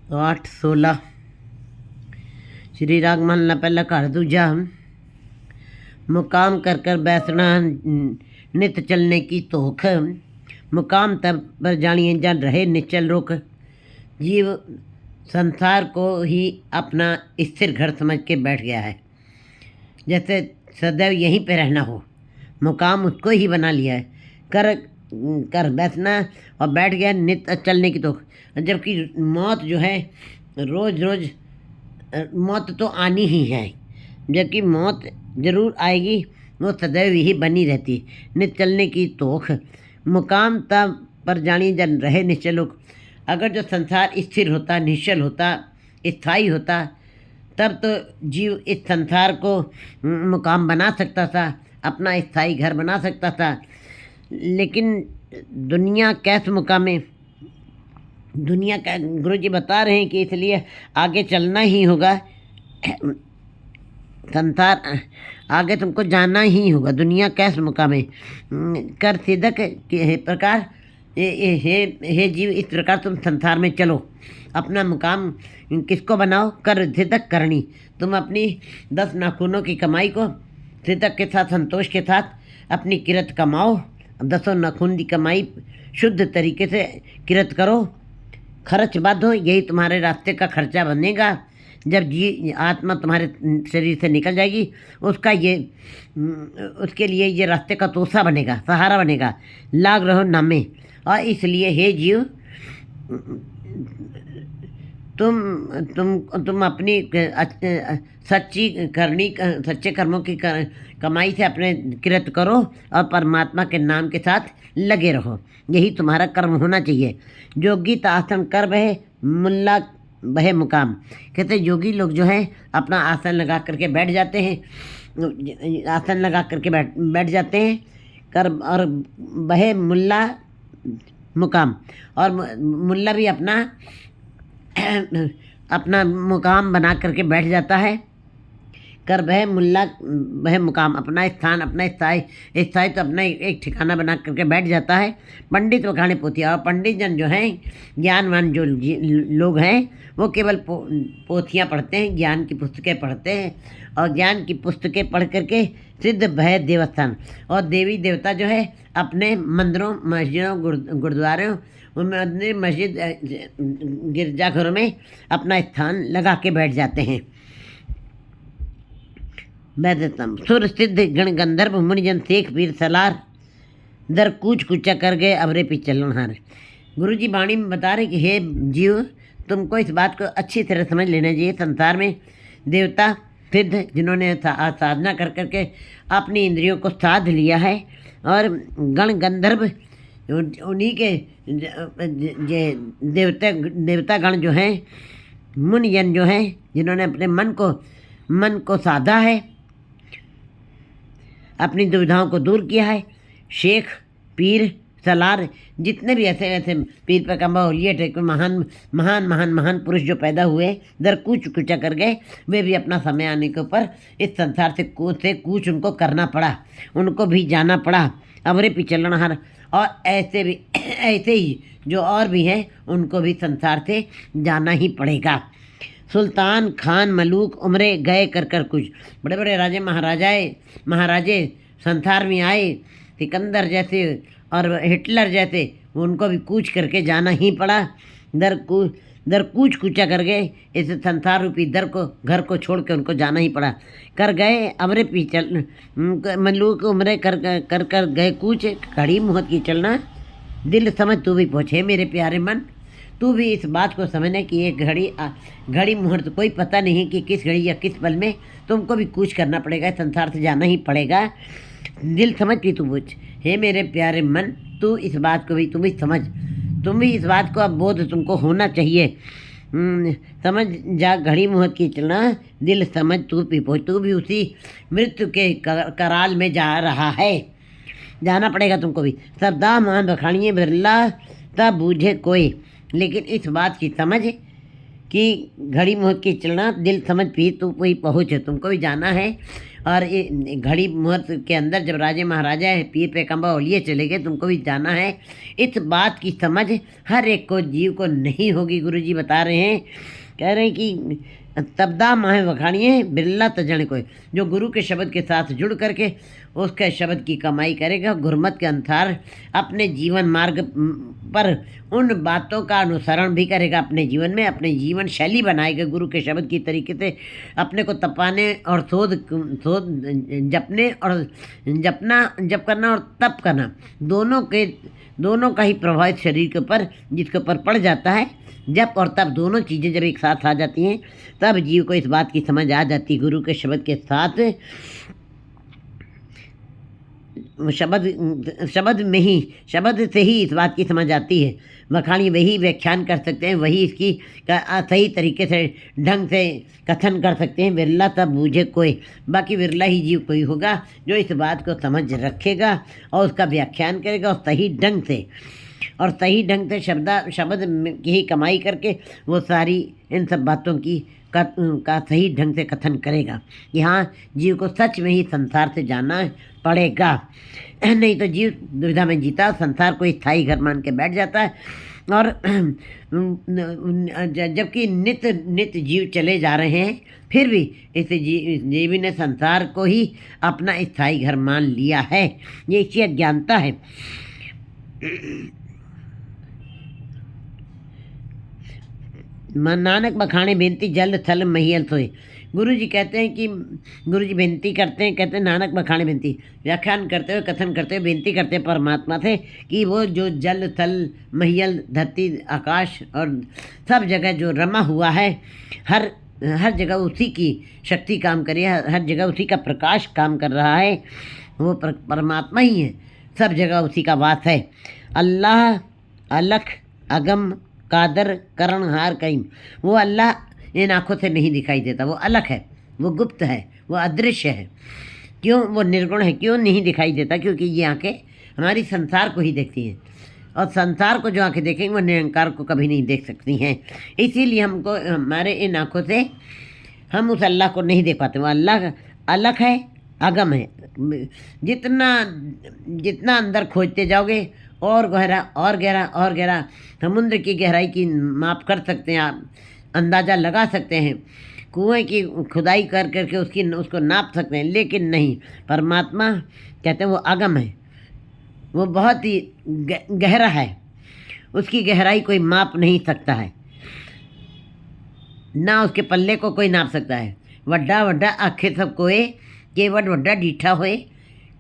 8:16 श्री राग महला पहला घर दूजा। मुकाम कर कर बैसना नित चलने की तोख, मुकाम तब पर जानिए जन रहे निश्चल रुख। जीव संसार को ही अपना स्थिर घर समझ के बैठ गया है, जैसे सदैव यहीं पे रहना हो। मुकाम उसको ही बना लिया है, कर बैठना और बैठ गया नित चलने की तोख। जबकि मौत जो है रोज़ रोज़ मौत तो आनी ही है, जबकि मौत ज़रूर आएगी, वो सदैव ही बनी रहती। नित चलने की तोख, मुकाम तब पर जानी जन रहे निश्चल रुख। अगर जो संसार स्थिर होता, निश्चल होता, स्थायी होता, तब तो जीव इस संसार को मुकाम बना सकता था, अपना स्थायी घर बना सकता था। लेकिन दुनिया कैसे मुकामे, दुनिया का गुरु जी बता रहे हैं कि इसलिए आगे चलना ही होगा। संसार आगे तुमको जाना ही होगा, दुनिया कैसे मुकामे। कर सिदक के प्रकार हे जीव, इस प्रकार तुम संसार में चलो, अपना मुकाम किसको बनाओ, कर सिदक करनी। तुम अपनी 10 नाखूनों की कमाई को सिदक के साथ, संतोष के साथ अपनी किरत कमाओ। 10 नाखून की कमाई शुद्ध तरीके से किरत करो, खर्च बांधो, यही तुम्हारे रास्ते का खर्चा बनेगा। जब आत्मा तुम्हारे शरीर से निकल जाएगी, उसके लिए ये रास्ते का तोसा बनेगा, सहारा बनेगा। लाग रहो नामे। और इसलिए हे जीव, तुम अपनी सच्चे कर्मों की कमाई से अपने किरत करो और परमात्मा के नाम के साथ लगे रहो, यही तुम्हारा कर्म होना चाहिए। योगी तो आसन कर बहे, मुल्ला बहे मुकाम। कहते योगी लोग जो हैं अपना आसन लगा करके बैठ जाते हैं, आसन लगा करके बैठ जाते हैं, कर और बहे मुल्ला मुकाम। और मुल्ला भी अपना मुकाम बना करके बैठ जाता है। कर बह मुल्ला बह मुकाम, अपना स्थान, अपना स्थाई तो अपना एक ठिकाना बना करके बैठ जाता है। पंडित वखाणे पोथिया, और पंडित जन जो हैं, ज्ञानवान जो लोग हैं, वो केवल पोथियाँ पढ़ते हैं, ज्ञान की पुस्तकें पढ़ते हैं। और ज्ञान की पुस्तकें पढ़ करके सिद्ध भय देवस्थान, और देवी देवता जो है अपने मंदिरों, मस्जिदों, गुरुद्वारों, उनमें मस्जिद, गिरजाघरों में अपना स्थान लगा के बैठ जाते हैं। वैदतम सुर सिद्ध गण गंधर्व मुनिजन शेख पीर सलार, दर कूच कुचा कर गए अबरे पी चलनहार। गुरु जी वाणी में बता रहे कि हे जीव, तुमको इस बात को अच्छी तरह समझ लेना चाहिए। संसार में देवता सिद्ध जिन्होंने साधना कर करके अपनी इंद्रियों को साध लिया है, और गण गंधर्व उन्हीं के देवता गण जो हैं, मुनिजन जो हैं, जिन्होंने अपने मन को साधा है, अपनी दुविधाओं को दूर किया है। शेख पीर सलार, जितने भी ऐसे पीर पैगंबर और महान पुरुष जो पैदा हुए, दर कूचा कर गए, वे भी अपना समय आने के ऊपर इस संसार से कूच उनको करना पड़ा, उनको भी जाना पड़ा। अबरे पी चलनहार, और ऐसे ही जो और भी हैं, उनको भी संसार से जाना ही पड़ेगा। सुल्तान खान मलूक उमरे गए कर कुछ, बड़े बड़े राजे महाराजे संसार में आए, सिकंदर जैसे और हिटलर जैसे, उनको भी कूच करके जाना ही पड़ा। दर कूच कुचा कर गए, इस संसार रूपी घर को छोड़ के उनको जाना ही पड़ा। कर गए अमरे पी चल, मलूक उमरे कर गए कूच, घड़ी मुहत की चलना, दिल समझ तू भी पहुँचे मेरे प्यारे मन। तू भी इस बात को समझना कि ये घड़ी मुहूर्त कोई पता नहीं कि किस घड़ी या किस पल में तुमको भी कूच करना पड़ेगा, संसार से जाना ही पड़ेगा। दिल समझ भी तू पूछ, हे मेरे प्यारे मन, तू इस बात को भी तुम भी समझ, तुम भी इस बात को अब बोध तुमको होना चाहिए। समझ जा घड़ी मुहूर्त की चलना, दिल समझ तू भी पहुँच, तू भी उसी मृत्यु के कराल में जा रहा है, जाना पड़ेगा तुमको भी। सरदा मान बखानिए बिरला तब बूझे कोई, लेकिन इस बात की समझ कि घड़ी मुहूर्त की चलना, दिल समझ भी तू कोई पहुँच, तुमको भी जाना है। और ये घड़ी मुहूर्त के अंदर जब राजे महाराजा है पीर पैगंबर औलिया चले गए, तुमको भी जाना है। इस बात की समझ हर एक को जीव को नहीं होगी। गुरु जी बता रहे हैं, कह रहे हैं कि तबदा माहे वखाणिए बिरला तजण कोई, जो गुरु के शब्द के साथ जुड़ करके उसके शब्द की कमाई करेगा, गुरमत के अनुसार अपने जीवन मार्ग पर उन बातों का अनुसरण भी करेगा, अपने जीवन में अपने जीवन शैली बनाएगा गुरु के शब्द की तरीके से, अपने को तपाने और शोध जपने और जप करना और तप करना, दोनों का ही प्रभावित शरीर के ऊपर, जिसके ऊपर पड़ जाता है। जप और तप दोनों चीज़ें जब एक साथ आ जाती हैं तब जीव को इस बात की समझ आ जाती है। गुरु के शब्द के साथ शब्द से ही इस बात की समझ आती है। वखाणी वही व्याख्यान कर सकते हैं, वही इसकी सही तरीके से ढंग से कथन कर सकते हैं। विरला तब बूझे कोई, बाकी विरला ही जीव कोई होगा जो इस बात को समझ रखेगा और उसका व्याख्यान करेगा और सही ढंग से शब्द की ही कमाई करके वो सारी इन सब बातों की का सही ढंग से कथन करेगा कि हाँ, जीव को सच में ही संसार से जाना पड़ेगा, नहीं तो जीव दुविधा में जीता, संसार को स्थायी घर मान के बैठ जाता है। और जबकि नित्य जीव चले जा रहे हैं, फिर भी इस जीवी ने संसार को ही अपना स्थायी घर मान लिया है। ये इसकी अज्ञानता है। नानक बखाने बेनती जल थल महियल सोए। गुरु जी कहते हैं कि गुरु जी बेनती करते हैं, कहते हैं नानक बखाने बेनती, व्याख्यान करते हुए कथन करते हुए बेनती करते हैं परमात्मा से कि वो जो जल थल महियल धरती आकाश और सब जगह जो रमा हुआ है, हर जगह उसी की शक्ति काम कर रही है, हर जगह उसी का प्रकाश काम कर रहा है। वो परमात्मा ही है, सब जगह उसी का वास है। अल्लाह अलख अगम कादर करणहार कईम, वो अल्लाह इन आँखों से नहीं दिखाई देता, वो अलग है, वो गुप्त है, वो अदृश्य है। क्यों? वो निर्गुण है। क्यों नहीं दिखाई देता? क्योंकि ये आँखें हमारी संसार को ही देखती हैं, और संसार को जो आँखें देखेंगी वो निरंकार को कभी नहीं देख सकती हैं। इसीलिए हमको हमारे इन आँखों से हम उस अल्लाह को नहीं देख पाते। वो अल्लाह अलग है, अगम है। जितना अंदर खोजते जाओगे और गहरा और गहरा और गहरा, समुद्र की गहराई की माप कर सकते हैं आप, अंदाज़ा लगा सकते हैं, कुएं की खुदाई कर करके उसको नाप सकते हैं, लेकिन नहीं, परमात्मा कहते हैं वो अगम है, वो बहुत ही गहरा है, उसकी गहराई कोई माप नहीं सकता है, ना उसके पल्ले को कोई नाप सकता है। वड्डा वड्डा आखे सब कोए के वड्डा डीठा होए,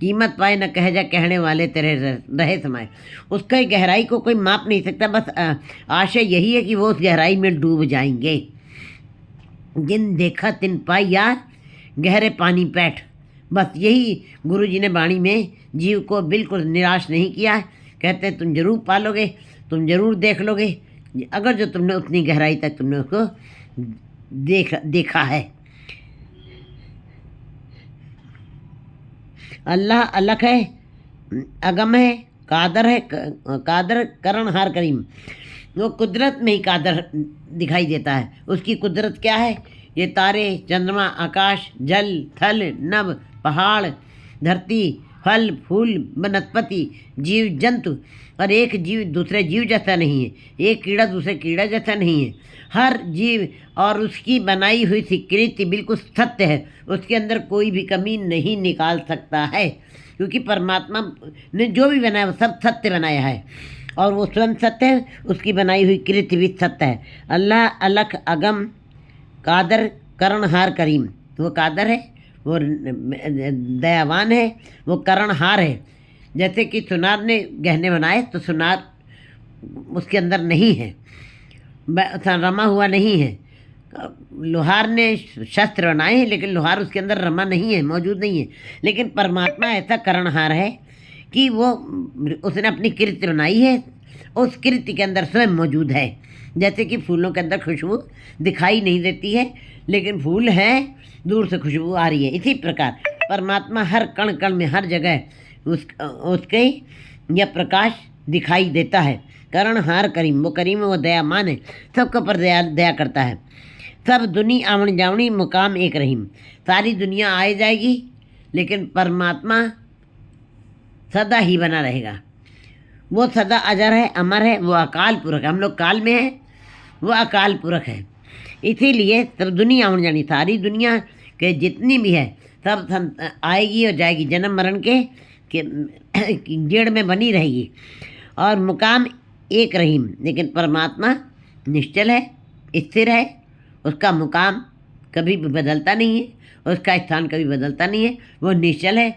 कीमत पाए न कह जा कहने वाले तेरे रहे समाए। उसका गहराई को कोई माप नहीं सकता। बस आशय यही है कि वो उस गहराई में डूब जाएंगे। जिन देखा तिन पाई यार गहरे पानी पैठ, बस यही गुरु जी ने वाणी में जीव को बिल्कुल निराश नहीं किया है। कहते हैं तुम जरूर पालोगे, तुम जरूर देख लोगे, अगर जो तुमने उतनी गहराई तक तुमने उसको देखा है। अल्लाह अलग है, अगम है, कादर करणहार करीम। वो कुदरत में ही कादर दिखाई देता है। उसकी कुदरत क्या है? ये तारे, चंद्रमा, आकाश, जल, थल, नभ, पहाड़, धरती, फल फूल, वनस्पति, जीव जंतु, और एक जीव दूसरे जीव जैसा नहीं है, एक कीड़ा दूसरे कीड़ा जैसा नहीं है। हर जीव और उसकी बनाई हुई स्वीकृति बिल्कुल सत्य है, उसके अंदर कोई भी कमी नहीं निकाल सकता है, क्योंकि परमात्मा ने जो भी बनाया वो सब सत्य बनाया है, और वो स्वयं सत्य है, उसकी बनाई हुई कृति भी सत्य है। अल्लाह अलख अगम कादर करणहार करीम, वो कादर है, वो दयावान है, वो करणहार है। जैसे कि सुनार ने गहने बनाए तो सुनार उसके अंदर नहीं है, रमा हुआ नहीं है। लोहार ने शस्त्र बनाए हैं, लेकिन लोहार उसके अंदर रमा नहीं है, मौजूद नहीं है। लेकिन परमात्मा ऐसा करणहार है कि वो उसने अपनी कृति बनाई है, उस कृति के अंदर स्वयं मौजूद है। जैसे कि फूलों के अंदर खुशबू दिखाई नहीं देती है, लेकिन फूल है, दूर से खुशबू आ रही है। इसी प्रकार परमात्मा हर कण कण में, हर जगह उसके यह प्रकाश दिखाई देता है। करणहार करीम, वो करीम है, वो दयामान है, सबके ऊपर दया करता है। सब दुनी आवण जावणी मुकाम एक रहीम, सारी दुनिया आए जाएगी लेकिन परमात्मा सदा ही बना रहेगा। वो सदा अजर है, अमर है, वो अकाल पुरख है। हम लोग काल में हैं, वो अकाल पुरख है। इसीलिए सब दुनिया होने जानी, सारी दुनिया के जितनी भी है सब आएगी और जाएगी, जन्म मरण के गेड़ में बनी रहेगी। और मुकाम एक रहीम, लेकिन परमात्मा निश्चल है, स्थिर है। उसका मुकाम कभी भी बदलता नहीं है, उसका स्थान कभी बदलता नहीं है। वो निश्चल है।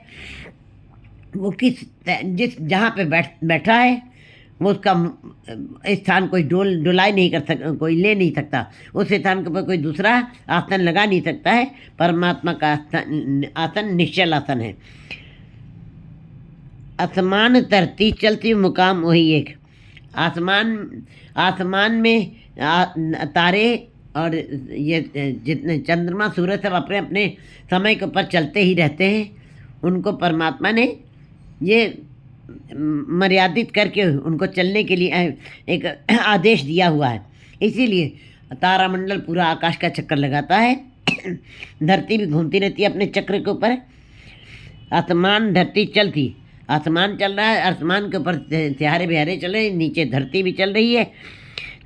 वो जिस जहाँ पे बैठा है वो उसका स्थान कोई डुलाई नहीं कर सकता, कोई ले नहीं सकता। उस स्थान के ऊपर कोई दूसरा आसन लगा नहीं सकता है। परमात्मा का आसन निश्चल आसन है। आसमान धरती चलती मुकाम वही एक। आसमान में तारे और ये जितने चंद्रमा सूरज सब अपने अपने समय के ऊपर चलते ही रहते हैं। उनको परमात्मा ने ये मर्यादित करके उनको चलने के लिए एक आदेश दिया हुआ है। इसीलिए तारामंडल पूरा आकाश का चक्कर लगाता है। धरती भी घूमती रहती है अपने चक्र के ऊपर। आसमान धरती चलती, आसमान चल रहा है, आसमान के ऊपर सियारे बिहारे चल रहे हैं, नीचे धरती भी चल रही है।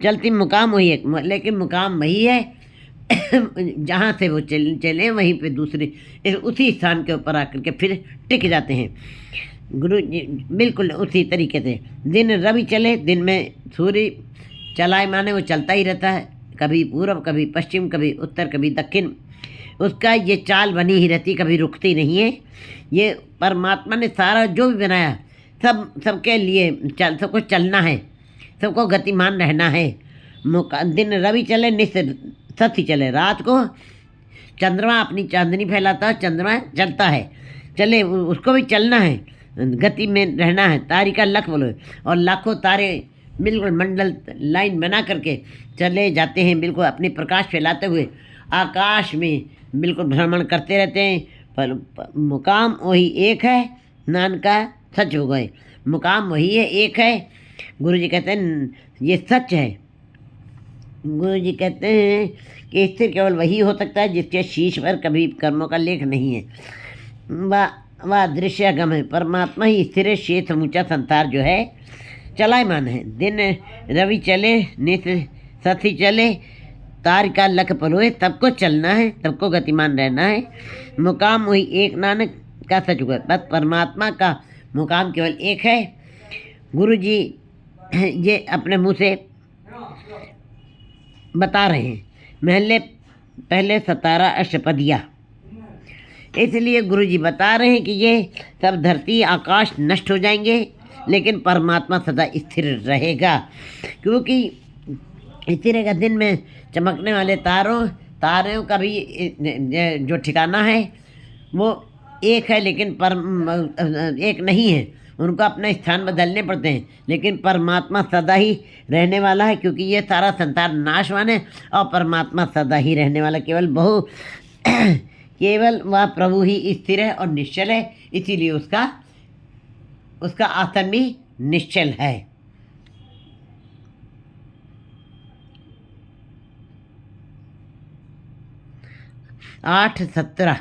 चलती मुकाम वही है, लेकिन मुकाम वही है जहाँ से वो चले वहीं पे दूसरे उसी स्थान के ऊपर आकर के फिर टिक जाते हैं। गुरु जी बिल्कुल उसी तरीके से दिन रवि चले, दिन में सूर्य चलाए माने वो चलता ही रहता है, कभी पूर्व कभी पश्चिम कभी उत्तर कभी दक्षिण। उसका ये चाल बनी ही रहती, कभी रुकती नहीं है। ये परमात्मा ने सारा जो भी बनाया सबके लिए सबको चलना है, सबको गतिमान रहना है। दिन रवि चले निश्चित सत्य चले, रात को चंद्रमा अपनी चांदनी फैलाता है, चंद्रमा चलता है, चले उसको भी चलना है, गति में रहना है। तारिका लख बोलो, और लाखों तारे बिल्कुल मंडल लाइन बना करके चले जाते हैं, बिल्कुल अपनी प्रकाश फैलाते हुए आकाश में बिल्कुल भ्रमण करते रहते हैं। पर मुकाम वही एक है, नानक का सच हो गए। मुकाम वही है, एक है। गुरु जी कहते हैं ये सच है। गुरु जी कहते हैं कि स्थिर केवल वही हो सकता है जिसके शीश पर कभी कर्मों का लेख नहीं है। वह दृश्यगम है। परमात्मा ही स्थिर है। शेष समूचा संसार जो है चलायमान है। दिन रवि चले नित सती चले, तार का लख परोए, सबको चलना है, सबको गतिमान रहना है। मुकाम वही एक, नानक का सच हुआ। बस परमात्मा का मुकाम केवल एक है। गुरु जी ये अपने मुँह से बता रहे हैं। पहले 17 अष्टपदियाँ, इसलिए गुरु जी बता रहे हैं कि ये सब धरती आकाश नष्ट हो जाएंगे, लेकिन परमात्मा सदा स्थिर रहेगा। क्योंकि स्थिर रहेगा। दिन में चमकने वाले तारों का भी जो ठिकाना है वो एक है, लेकिन एक नहीं है। उनको अपना स्थान बदलने पड़ते हैं, लेकिन परमात्मा सदा ही रहने वाला है। क्योंकि ये सारा संसार नाशवान है और परमात्मा सदा ही रहने वाला। केवल वह प्रभु ही स्थिर है और निश्चल है। इसीलिए उसका आसन भी निश्चल है। 8:17